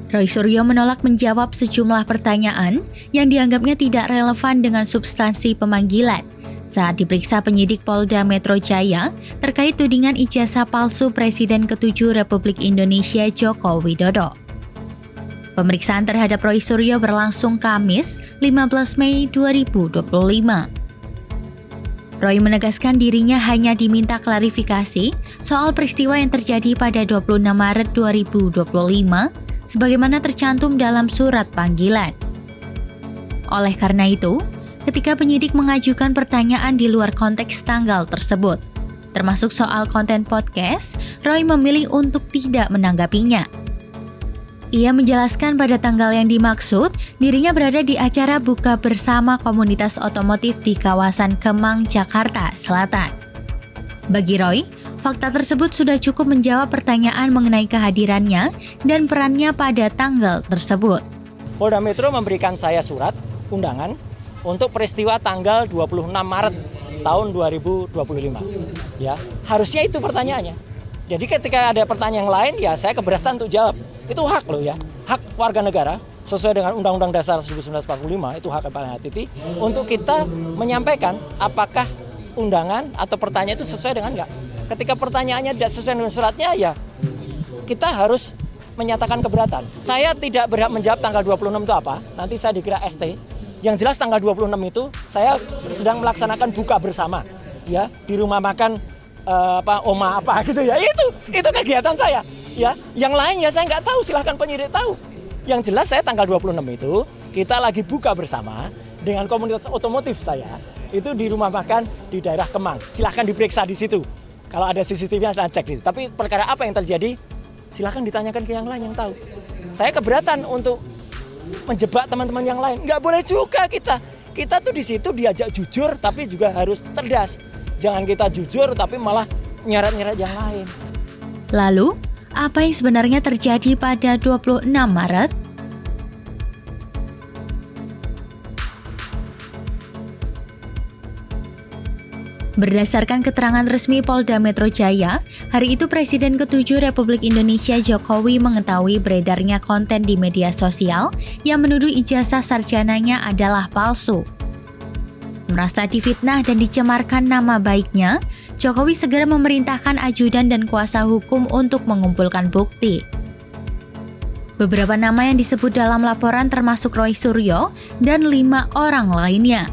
Roy Suryo menolak menjawab sejumlah pertanyaan yang dianggapnya tidak relevan dengan substansi pemanggilan saat diperiksa penyidik Polda Metro Jaya terkait tudingan ijazah palsu Presiden ke-7 Republik Indonesia Joko Widodo. Pemeriksaan terhadap Roy Suryo berlangsung Kamis, 15 Mei 2025. Roy menegaskan dirinya hanya diminta klarifikasi soal peristiwa yang terjadi pada 26 Maret 2025 sebagaimana tercantum dalam surat panggilan. Oleh karena itu, ketika penyidik mengajukan pertanyaan di luar konteks tanggal tersebut, termasuk soal konten podcast, Roy memilih untuk tidak menanggapinya. Ia menjelaskan pada tanggal yang dimaksud, dirinya berada di acara buka bersama komunitas otomotif di kawasan Kemang, Jakarta Selatan. Bagi Roy, fakta tersebut sudah cukup menjawab pertanyaan mengenai kehadirannya dan perannya pada tanggal tersebut. Polda Metro memberikan saya surat undangan untuk peristiwa tanggal 26 Maret tahun 2025. Ya, harusnya itu pertanyaannya. Jadi ketika ada pertanyaan yang lain, ya saya keberatan untuk jawab. Itu hak loh ya, hak warga negara sesuai dengan Undang-Undang Dasar 1945, itu hak yang paling hati untuk kita menyampaikan apakah undangan atau pertanyaan itu sesuai dengan enggak. Ketika pertanyaannya tidak sesuai dengan suratnya, ya kita harus menyatakan keberatan. Saya tidak berhak menjawab tanggal 26 itu apa, nanti saya dikira ST. Yang jelas tanggal 26 itu saya sedang melaksanakan buka bersama, ya di rumah makan Oma apa gitu ya. Itu kegiatan saya. Ya, yang lainnya saya nggak tahu, silahkan penyidik tahu. Yang jelas saya tanggal 26 itu kita lagi buka bersama dengan komunitas otomotif saya. Itu di rumah makan di daerah Kemang. Silahkan diperiksa di situ. Kalau ada CCTV saya cek di situ. Tapi perkara apa yang terjadi, silahkan ditanyakan ke yang lain yang tahu. Saya keberatan untuk menjebak teman-teman yang lain. Nggak boleh juga kita. Kita tuh di situ diajak jujur tapi juga harus cerdas. Jangan kita jujur tapi malah nyeret-nyeret yang lain. Lalu, apa yang sebenarnya terjadi pada 26 Maret? Berdasarkan keterangan resmi Polda Metro Jaya, hari itu Presiden ke-7 Republik Indonesia Jokowi mengetahui beredarnya konten di media sosial yang menuduh ijazah sarjananya adalah palsu. Merasa difitnah dan dicemarkan nama baiknya, Jokowi segera memerintahkan ajudan dan kuasa hukum untuk mengumpulkan bukti. Beberapa nama yang disebut dalam laporan termasuk Roy Suryo dan 5 orang lainnya.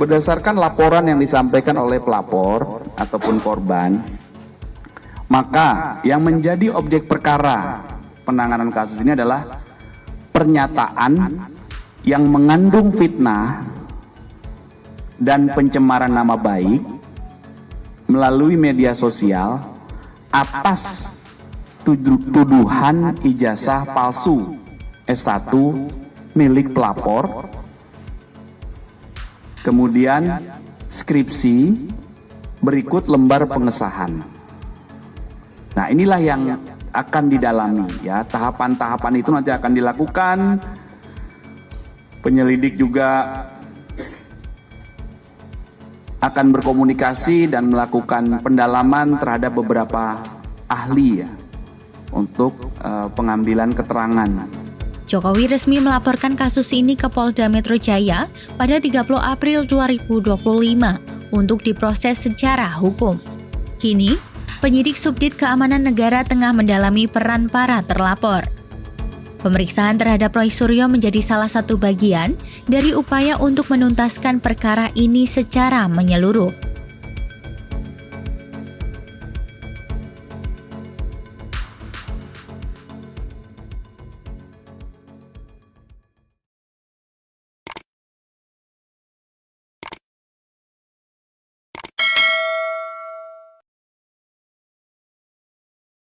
Berdasarkan laporan yang disampaikan oleh pelapor ataupun korban, maka yang menjadi objek perkara penanganan kasus ini adalah pernyataan yang mengandung fitnah dan pencemaran nama baik melalui media sosial atas tuduhan ijazah palsu S1 milik pelapor, kemudian skripsi, berikut lembar pengesahan. Nah, inilah yang akan didalami ya, tahapan-tahapan itu nanti akan dilakukan. Penyelidik juga akan berkomunikasi dan melakukan pendalaman terhadap beberapa ahli ya, untuk pengambilan keterangan. Jokowi resmi melaporkan kasus ini ke Polda Metro Jaya pada 30 April 2025 untuk diproses secara hukum. Kini, penyidik Subdit Keamanan Negara tengah mendalami peran para terlapor. Pemeriksaan terhadap Roy Suryo menjadi salah satu bagian dari upaya untuk menuntaskan perkara ini secara menyeluruh.